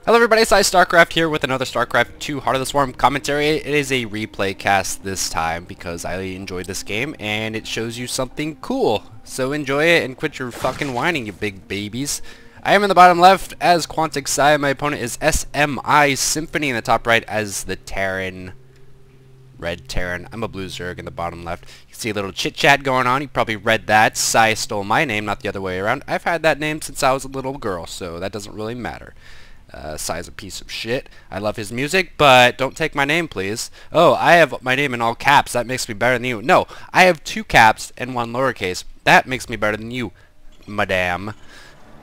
Hello everybody, PsyStarcraft here with another StarCraft 2 Heart of the Swarm commentary. It is a replay cast this time because I enjoyed this game and it shows you something cool. So enjoy it and quit your fucking whining, you big babies. I am in the bottom left as Quantic Psy. My opponent is SMI Symphony in the top right as the Terran. Red Terran. I'm a blue Zerg in the bottom left. You can see a little chit-chat going on. You probably read that. Psy stole my name, not the other way around. I've had that name since I was a little girl, so that doesn't really matter. Psy's a piece of shit. I love his music, but don't take my name, please. Oh, I have my name in all caps. That makes me better than you. No, I have 2 caps and 1 lowercase. That makes me better than you, madame.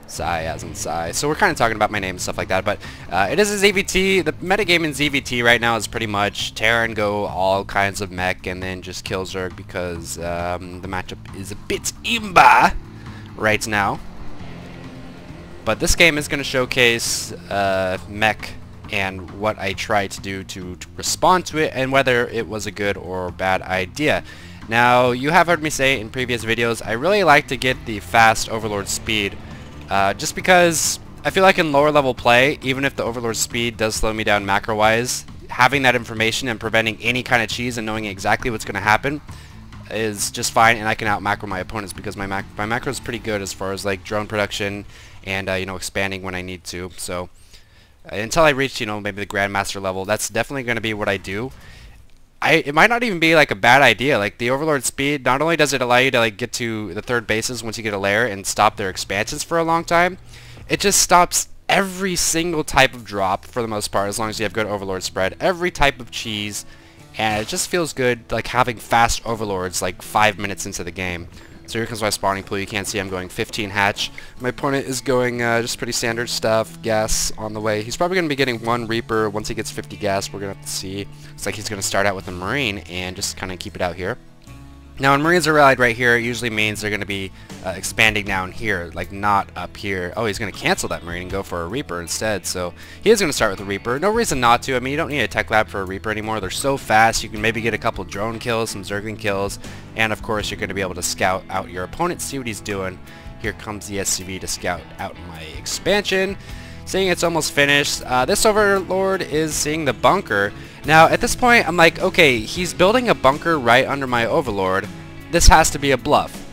Psy as in Psy. So we're kind of talking about my name and stuff like that, but it is a ZvT. The metagame in ZvT right now is pretty much Terran go all kinds of mech and then just kill Zerg because the matchup is a bit imba right now. But this game is going to showcase Mech and what I tried to do to respond to it and whether it was a good or bad idea. Now, you have heard me say in previous videos, I really like to get the fast Overlord speed just because I feel like in lower level play, even if the Overlord speed does slow me down macro-wise, having that information and preventing any kind of cheese and knowing exactly what's going to happen is just fine, and I can out macro my opponents because my macro is pretty good as far as like drone production and you know, expanding when I need to. So until I reach, you know, maybe the Grandmaster level, that's definitely going to be what I do. It might not even be like a bad idea. Like the Overlord speed, not only does it allow you to like get to the third bases once you get a lair and stop their expansions for a long time, it just stops every single type of drop for the most part as long as you have good Overlord spread, every type of cheese, and it just feels good like having fast Overlords like 5 minutes into the game. So here comes my spawning pool. You can't see I'm going 15 hatch. My opponent is going just pretty standard stuff. Gas on the way. He's probably going to be getting 1 Reaper. Once he gets 50 gas, we're going to have to see. Looks like he's going to start out with a Marine and just kind of keep it out here. Now when Marines are rallied right here, it usually means they're going to be expanding down here, like not up here. Oh, he's going to cancel that Marine and go for a Reaper instead. So he is going to start with a Reaper. No reason not to. I mean, you don't need a tech lab for a Reaper anymore. They're so fast. You can maybe get a couple drone kills, some Zergling kills, and of course you're going to be able to scout out your opponent, see what he's doing. Here comes the SCV to scout out my expansion. Seeing it's almost finished. This Overlord is seeing the bunker. Now at this point I'm like, okay, he's building a bunker right under my Overlord. This has to be a bluff.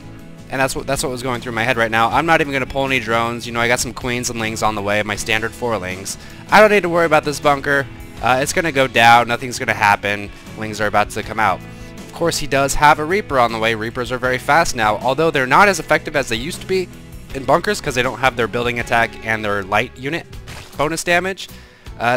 And that's what was going through my head right now. I'm not even going to pull any drones. You know, I got some queens and lings on the way, my standard 4 lings. I don't need to worry about this bunker. It's going to go down. Nothing's going to happen. Lings are about to come out. Of course, he does have a Reaper on the way. Reapers are very fast now, although they're not as effective as they used to be in bunkers because they don't have their building attack and their light unit bonus damage.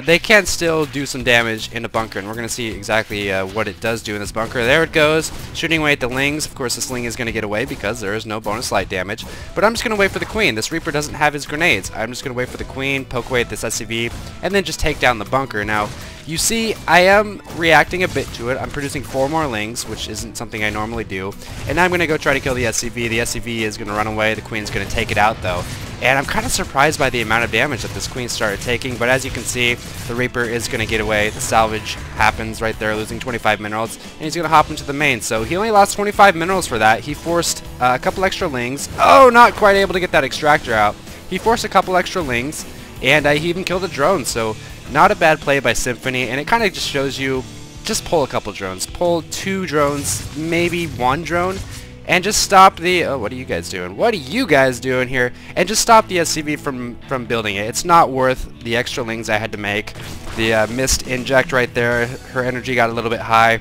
They can still do some damage in a bunker, and we're going to see exactly what it does do in this bunker. There it goes, shooting away at the lings. Of course, this ling is going to get away because there is no bonus light damage. But I'm just going to wait for the queen. This Reaper doesn't have his grenades. I'm just going to wait for the queen, poke away at this SCV, and then just take down the bunker. Now, you see, I am reacting a bit to it. I'm producing 4 more lings, which isn't something I normally do. And now I'm going to go try to kill the SCV. The SCV is going to run away. The queen's going to take it out, though. And I'm kind of surprised by the amount of damage that this queen started taking, but as you can see, the Reaper is going to get away. The salvage happens right there, losing 25 minerals, and he's going to hop into the main. So he only lost 25 minerals for that. He forced a couple extra lings. Oh, not quite able to get that extractor out. He forced a couple extra lings, and he even killed a drone. So not a bad play by Symphony, and it kind of just shows you, just pull a couple drones. Pull 2 drones, maybe 1 drone, and just stop the, oh, what are you guys doing? What are you guys doing here? And just stop the SCV from building it. It's not worth the extra lings I had to make. The missed inject right there, her energy got a little bit high.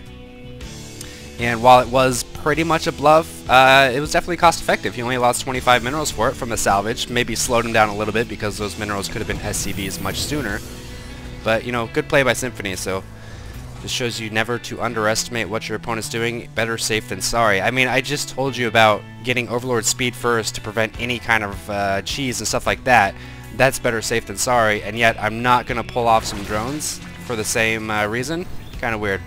And while it was pretty much a bluff, it was definitely cost effective. He only lost 25 minerals for it from the salvage. Maybe slowed him down a little bit because those minerals could have been SCVs much sooner. But, you know, good play by Symphony, so this shows you never to underestimate what your opponent's doing. Better safe than sorry. I mean, I just told you about getting Overlord speed first to prevent any kind of cheese and stuff like that. That's better safe than sorry, and yet I'm not going to pull off some drones for the same reason. Kind of weird.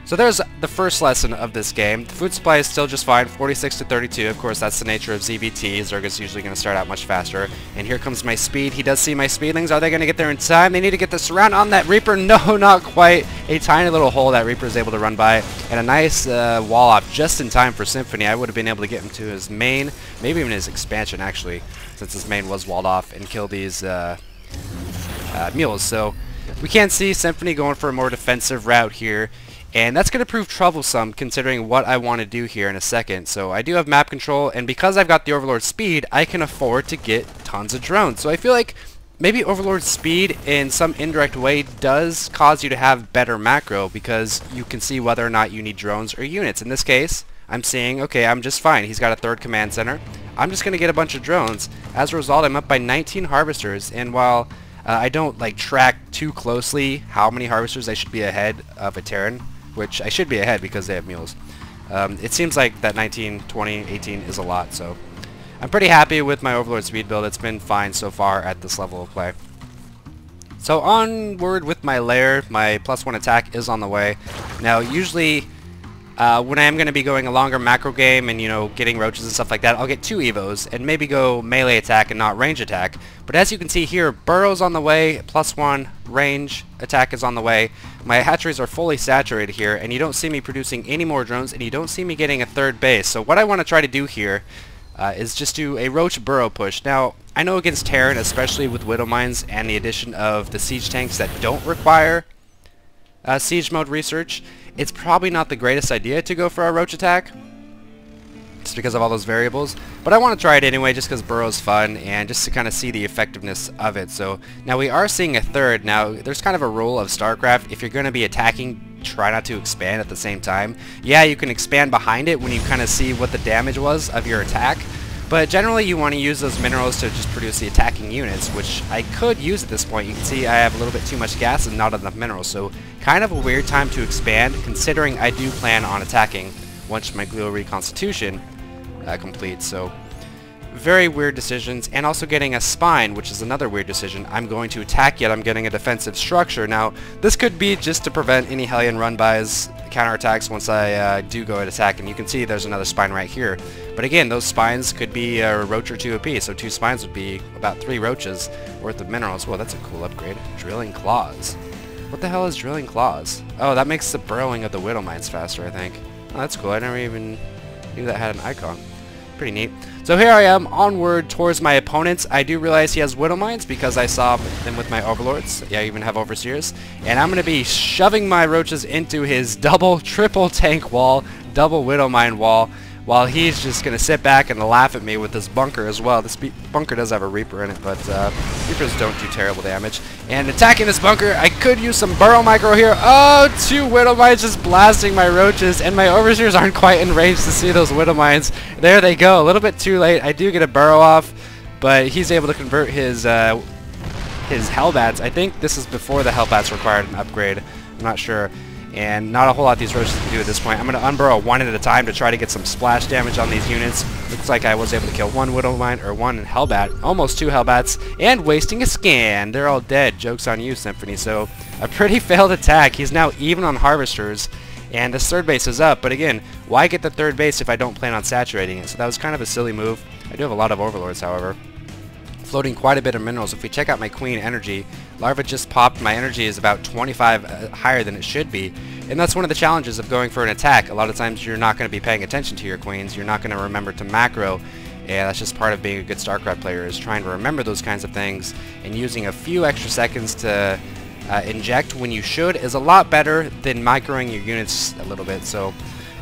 So there's the first lesson of this game. The food supply is still just fine, 46 to 32. Of course, that's the nature of ZvT. Zerg is usually going to start out much faster. And here comes my speed. He does see my speedlings. Are they going to get there in time? They need to get the surround on that Reaper. No, not quite. A tiny little hole that Reaper is able to run by. And a nice wall off just in time for Symphony. I would have been able to get him to his main, maybe even his expansion, actually, since his main was walled off, and kill these mules. So we can see Symphony going for a more defensive route here, and that's going to prove troublesome considering what I want to do here in a second. So I do have map control, and because I've got the Overlord speed, I can afford to get tons of drones. So I feel like maybe Overlord speed in some indirect way does cause you to have better macro, because you can see whether or not you need drones or units. In this case, I'm seeing, okay, I'm just fine. He's got a third command center. I'm just going to get a bunch of drones. As a result, I'm up by 19 harvesters, and while I don't like track too closely how many harvesters I should be ahead of a Terran, which I should be ahead because they have mules, it seems like that 19, 20, 18 is a lot, so I'm pretty happy with my Overlord speed build. It's been fine so far at this level of play. So onward with my lair. My +1 attack is on the way. Now usually when I am going to be going a longer macro game and, you know, getting roaches and stuff like that, I'll get 2 evos and maybe go melee attack and not range attack. But as you can see here, burrow's on the way, +1 range attack is on the way. My hatcheries are fully saturated here, and you don't see me producing any more drones, and you don't see me getting a third base. So what I want to try to do here is just do a Roach burrow push. Now, I know against Terran, especially with Widow Mines and the addition of the siege tanks that don't require siege mode research, it's probably not the greatest idea to go for a Roach attack, just because of all those variables. But I want to try it anyway, just because burrow's fun, and just to kind of see the effectiveness of it. So now we are seeing a third. Now, there's kind of a rule of StarCraft. If you're going to be attacking, try not to expand at the same time. Yeah, you can expand behind it when you kind of see what the damage was of your attack, but generally you want to use those minerals to just produce the attacking units, which I could use at this point. You can see I have a little bit too much gas and not enough minerals, so kind of a weird time to expand, considering I do plan on attacking once my Glio Reconstitution completes. So very weird decisions, and also getting a spine, which is another weird decision. I'm going to attack, yet I'm getting a defensive structure. Now, this could be just to prevent any Hellion run-bys, counterattacks once I do go and attack, and you can see there's another spine right here. But again, those spines could be a roach or 2 apiece, so 2 spines would be about 3 roaches worth of minerals. Well, that's a cool upgrade. Drilling Claws. What the hell is Drilling Claws? Oh, that makes the burrowing of the Widow Mines faster, I think. Oh, that's cool. I never even knew that had an icon. Pretty neat. So here I am, onward towards my opponents. I do realize he has Widow Mines because I saw them with my Overlords. Yeah, I even have Overseers. And I'm going to be shoving my roaches into his double, triple tank wall, double Widow Mine wall, while he's just going to sit back and laugh at me with this bunker as well. This bunker does have a Reaper in it, but Reapers don't do terrible damage. And attacking this bunker, I could use some burrow micro here. Oh, 2 Widow Mines just blasting my roaches, and my Overseers aren't quite in range to see those Widow Mines. There they go, a little bit too late. I do get a burrow off, but he's able to convert his Hellbats. I think this is before the Hellbats required an upgrade. I'm not sure. And not a whole lot these roaches can do at this point. I'm going to unburrow 1 at a time to try to get some splash damage on these units. Looks like I was able to kill 1 Widow Mine, or 1 Hellbat, almost 2 Hellbats, and wasting a scan. They're all dead. Joke's on you, Symphony. So a pretty failed attack. He's now even on Harvesters, and this third base is up. But again, why get the third base if I don't plan on saturating it? So that was kind of a silly move. I do have a lot of Overlords, however, floating quite a bit of minerals. If we check out my Queen energy, Larva just popped. My energy is about 25 higher than it should be, and that's one of the challenges of going for an attack. A lot of times you're not going to be paying attention to your Queens, you're not going to remember to macro, and that's just part of being a good StarCraft player, is trying to remember those kinds of things, and using a few extra seconds to inject when you should is a lot better than microing your units a little bit. So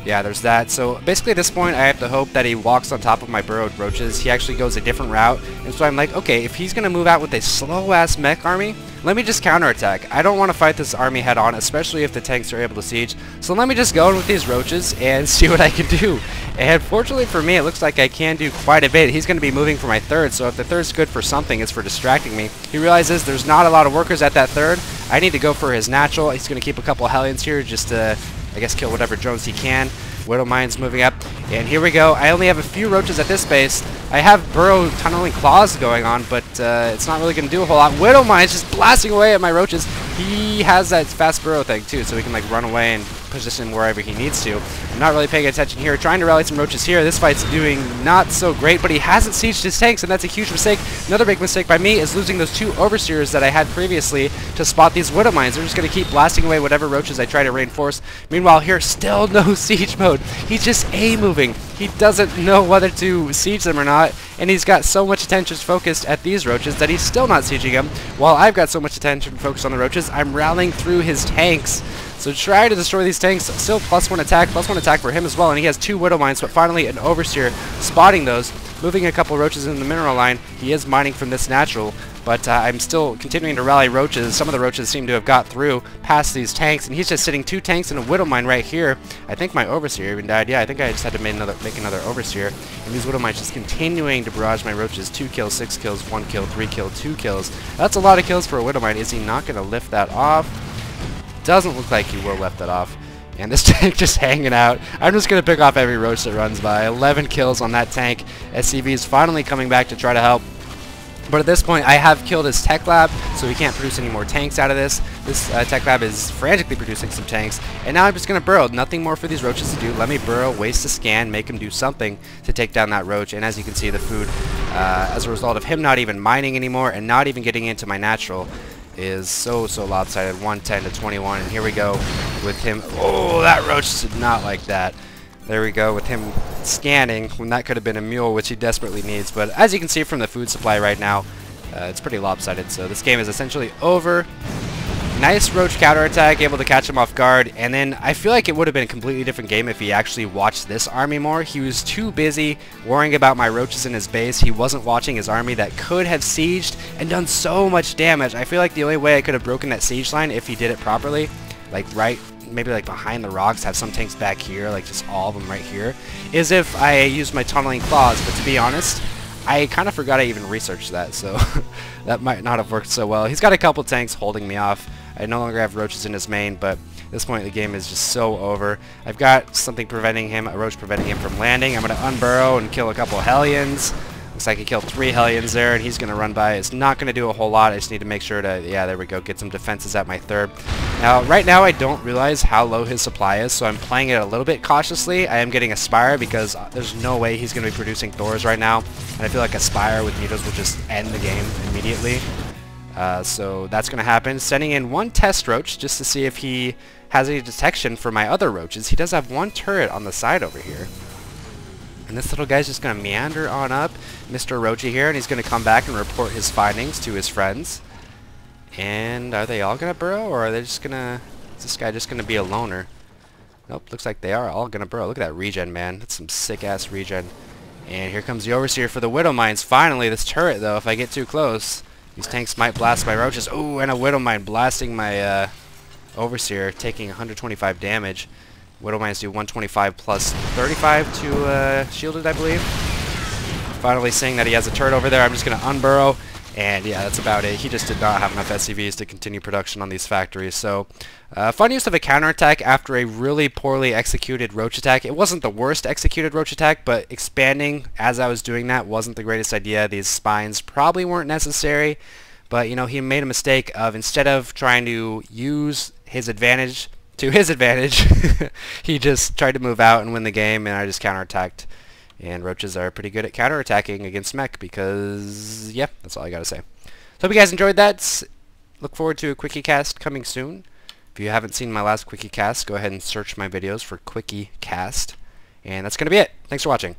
yeah, there's that. So basically at this point I have to hope that he walks on top of my burrowed roaches. He actually goes a different route, and so I'm like, okay, if he's gonna move out with a slow ass mech army, let me just counterattack. I don't want to fight this army head on, especially if the tanks are able to siege, so let me just go in with these roaches and see what I can do. And fortunately for me, it looks like I can do quite a bit. He's going to be moving for my third, so if the third's good for something, it's for distracting me. He realizes there's not a lot of workers at that third. I need to go for his natural. He's going to keep a couple of Hellions here just to, I guess, kill whatever drones he can. Widow Mine's moving up, and here we go. I only have a few roaches at this base. I have burrow tunneling claws going on, but it's not really going to do a whole lot. Widow Mine's just blasting away at my roaches. He has that fast burrow thing too, so he can like run away and position wherever he needs to. I'm not really paying attention here, trying to rally some roaches here. This fight's doing not so great, but he hasn't sieged his tanks, and that's a huge mistake. Another big mistake by me is losing those 2 Overseers that I had previously to spot these Widow Mines. They're just going to keep blasting away whatever roaches I try to reinforce. Meanwhile here, still no siege mode. He's just A-moving. He doesn't know whether to siege them or not, and he's got so much attention focused at these roaches that he's still not sieging them, while I've got so much attention focused on the roaches, I'm rallying through his tanks. So try to destroy these tanks. Still +1 attack for him as well, and he has 2 Widow Mines, but finally an Overseer spotting those, moving a couple roaches in the mineral line. He is mining from this natural, but I'm still continuing to rally roaches. Some of the roaches seem to have got through past these tanks, and he's just sitting 2 tanks in a Widow Mine right here. I think my Overseer even died. Yeah, I think I just had to make another Overseer, and these Widow Mines just continuing to barrage my roaches. 2 kills, 6 kills, 1 kill, 3 kill, 2 kills. That's a lot of kills for a Widow Mine. Is he not going to lift that off? Doesn't look like he will lift that off. And this tank just hanging out. I'm just going to pick off every roach that runs by. 11 kills on that tank. SCV is finally coming back to try to help. But at this point, I have killed his tech lab, so he can't produce any more tanks out of this. This tech lab is frantically producing some tanks. And now I'm just going to burrow. Nothing more for these roaches to do. Let me burrow, waste a scan, make him do something to take down that roach. And as you can see, the food, as a result of him not even mining anymore and not even getting into my natural, is so lopsided. 110 to 21, and here we go with him. Oh, that roach did not like that. There we go with him scanning when that could have been a mule, which he desperately needs. But as you can see from the food supply right now, it's pretty lopsided. So this game is essentially over. Nice roach counterattack, able to catch him off guard, and then I feel like it would have been a completely different game if he actually watched this army more. He was too busy worrying about my roaches in his base. He wasn't watching his army that could have sieged and done so much damage. I feel like the only way I could have broken that siege line if he did it properly, like maybe like behind the rocks, have some tanks back here, like just all of them right here, is if I used my tunneling claws. But to be honest, I kind of forgot I even researched that, so that might not have worked so well. He's got a couple tanks holding me off. I no longer have roaches in his main, but at this point the game is just so over. I've got something preventing him, a roach preventing him from landing. I'm going to unburrow and kill a couple Hellions. Looks like he killed 3 Hellions there, and he's going to run by. It's not going to do a whole lot. I just need to make sure to, yeah, there we go, get some defenses at my third. Now, right now I don't realize how low his supply is, so I'm playing it a little bit cautiously. I am getting a Spire because there's no way he's going to be producing Thors right now, and I feel like a Spire with Mutos will just end the game immediately. So that's going to happen. Sending in 1 test roach just to see if he has any detection for my other roaches. He does have 1 turret on the side over here. And this little guy's just going to meander on up, Mr. Roachy here, and he's going to come back and report his findings to his friends. And are they all going to burrow, or are they just going to... Is this guy just going to be a loner? Nope, looks like they are all going to burrow. Look at that regen, man. That's some sick-ass regen. And here comes the Overseer for the Widow Mines. Finally, this turret, though, if I get too close, these tanks might blast my roaches. Ooh, and a Widow Mine blasting my Overseer, taking 125 damage. Widow Mines do 125 plus 35 to shielded, I believe. Finally seeing that he has a turret over there, I'm just going to unburrow. And yeah, that's about it. He just did not have enough SCVs to continue production on these factories. So, fun use of a counterattack after a really poorly executed roach attack. It wasn't the worst executed roach attack, but expanding as I was doing that wasn't the greatest idea. These spines probably weren't necessary. But, you know, he made a mistake of, instead of trying to use his advantage to his advantage, he just tried to move out and win the game, and I just counterattacked. And roaches are pretty good at counterattacking against Mech because, yeah, that's all I gotta say. So hope you guys enjoyed that. Look forward to a Quickie Cast coming soon. If you haven't seen my last Quickie Cast, go ahead and search my videos for Quickie Cast. And that's gonna be it. Thanks for watching.